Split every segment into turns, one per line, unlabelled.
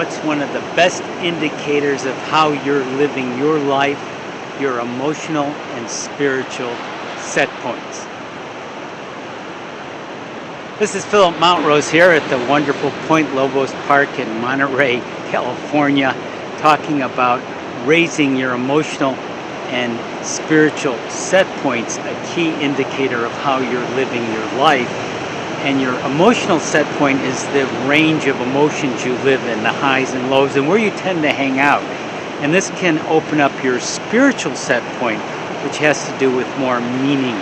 what's one of the best indicators of how you're living your life, your emotional and spiritual set points? This is Philip Montrose here at the wonderful Point Lobos Park in Monterey, California, talking about raising your emotional and spiritual set points, a key indicator of how you're living your life. And your emotional set point is the range of emotions you live in, the highs and lows, and where you tend to hang out. And this can open up your spiritual set point, which has to do with more meaning,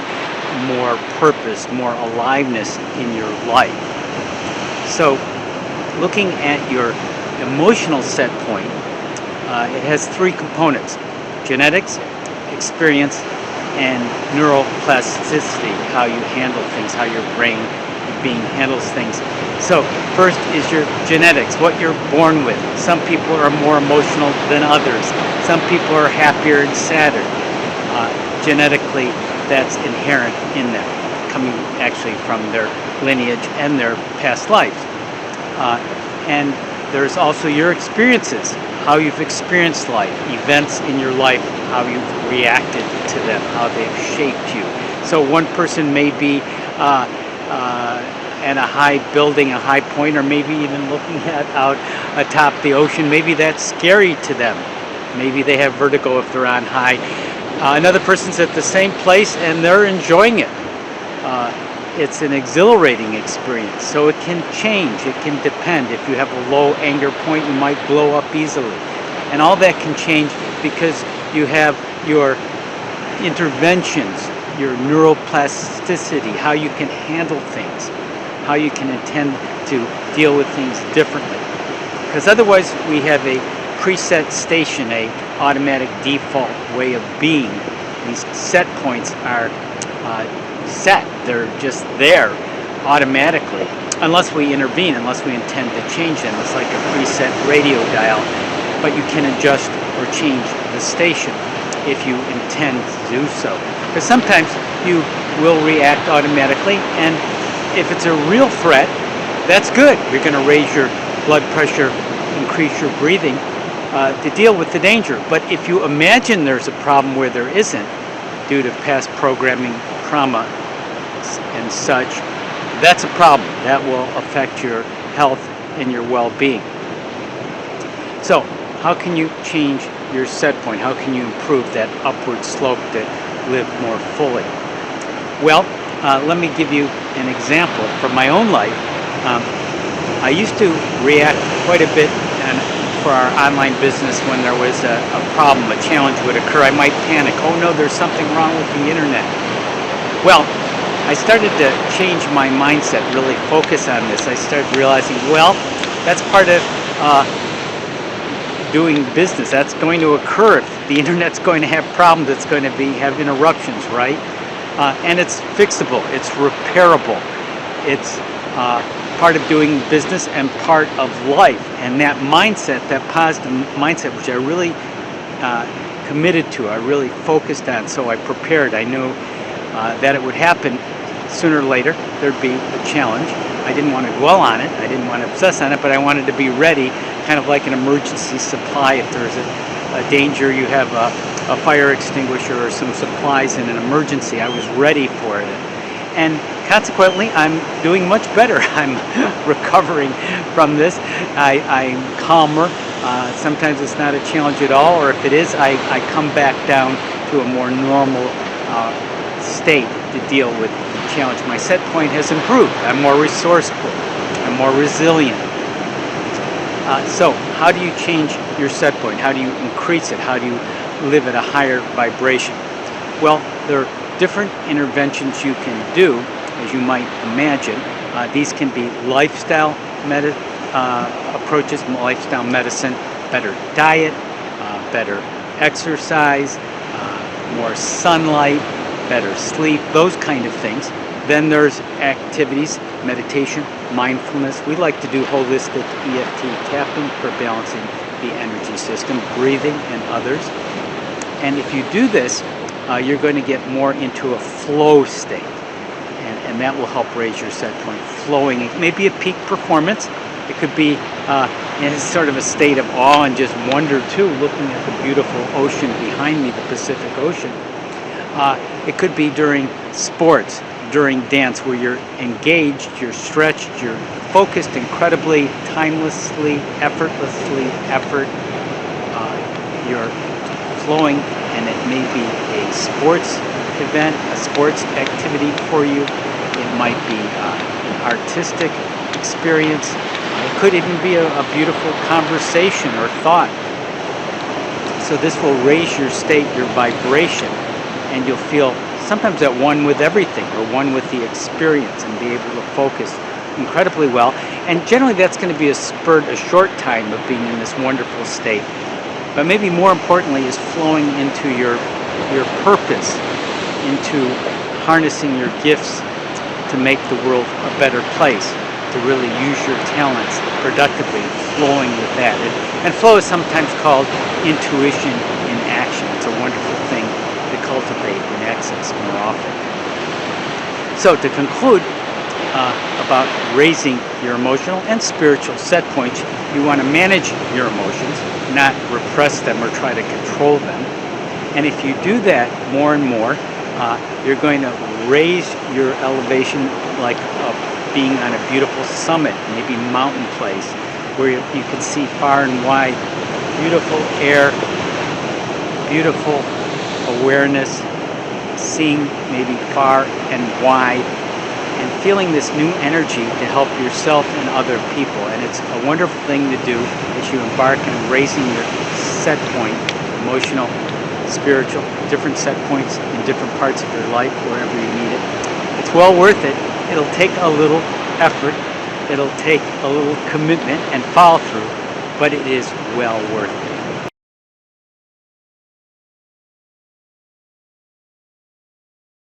more purpose, more aliveness in your life. So, looking at your emotional set point, it has three components: genetics, experience, and neuroplasticity, how you handle things, how your brain being handles things. So first is your genetics, what you're born with. Some people are more emotional than others. Some people are happier and sadder. Genetically, that's inherent in them, coming actually from their lineage and their past lives. And there's also your experiences, how you've experienced life, events in your life, how you've reacted to them, how they've shaped you. So one person may be at a high building, a high point, or maybe even looking out atop the ocean. Maybe that's scary to them. Maybe they have vertigo if they're on high. Another person's at the same place and they're enjoying it. It's an exhilarating experience, so it can change. It can depend. If you have a low anger point, you might blow up easily. And all that can change because you have your interventions, your neuroplasticity, how you can handle things, how you can intend to deal with things differently. Because otherwise we have a preset station, a automatic default way of being. These set points are set. They're just there automatically, unless we intervene, unless we intend to change them. It's like a preset radio dial, but you can adjust or change the station if you intend to do so. Because sometimes you will react automatically, and if it's a real threat, that's good. You're going to raise your blood pressure, increase your breathing to deal with the danger. But if you imagine there's a problem where there isn't, due to past programming, trauma, and such, that's a problem. That will affect your health and your well-being. So, how can you change your set point? How can you improve that upward slope to live more fully? Well, let me give you an example from my own life. I used to react quite a bit for our online business when there was a problem, a challenge would occur. I might panic. Oh no, there's something wrong with the internet. Well, I started to change my mindset, really focus on this. I started realizing, well, that's part of doing business. That's going to occur. If the internet's going to have problems, it's going to have interruptions, right? And it's fixable, it's repairable, it's part of doing business and part of life. And that mindset, that positive mindset, which I really committed to, I really focused on, so I prepared. I knew that it would happen sooner or later. There'd be a challenge. I didn't want to dwell on it, I didn't want to obsess on it, but I wanted to be ready, kind of like an emergency supply. If there's a danger, you have a fire extinguisher or some supplies in an emergency. I was ready for it. And consequently, I'm doing much better. I'm recovering from this. I'm calmer. Sometimes it's not a challenge at all, or if it is, I come back down to a more normal state to deal with the challenge. My set point has improved. I'm more resourceful. I'm more resilient. So how do you change your set point? How do you increase it? How do you live at a higher vibration? Well, there are different interventions you can do, as you might imagine. These can be lifestyle approaches, lifestyle medicine, better diet, better exercise, more sunlight, better sleep, those kind of things. Then there's activities, meditation, mindfulness. We like to do holistic EFT tapping for balancing the energy system, breathing, and others. And if you do this, you're going to get more into a flow state. And that will help raise your set point. Flowing, it may be a peak performance. It could be and it's sort of a state of awe and just wonder too, looking at the beautiful ocean behind me, the Pacific Ocean. It could be during sports, during dance, where you're engaged, you're stretched, you're focused incredibly, timelessly, effortlessly, you're flowing, and it may be a sports event, a sports activity for you. It might be an artistic experience. It could even be a beautiful conversation or thought. So this will raise your state, your vibration, and you'll feel sometimes at one with everything or one with the experience and be able to focus incredibly well. And generally that's going to be a short time of being in this wonderful state. But maybe more importantly is flowing into your purpose, into harnessing your gifts to make the world a better place, to really use your talents productively, flowing with that. And flow is sometimes called intuition in action. It's a wonderful thing to cultivate and access more often. So to conclude about raising your emotional and spiritual set points, you want to manage your emotions, not repress them or try to control them. And if you do that more and more, you're going to raise your elevation like being on a beautiful summit, maybe mountain place, where you can see far and wide, beautiful air, beautiful awareness, seeing maybe far and wide, and feeling this new energy to help yourself and other people. And it's a wonderful thing to do as you embark on raising your set point, emotional, spiritual, different set points in different parts of your life, wherever you need it. It's well worth it. It'll take a little effort. It'll take a little commitment and follow through, but it is well worth it.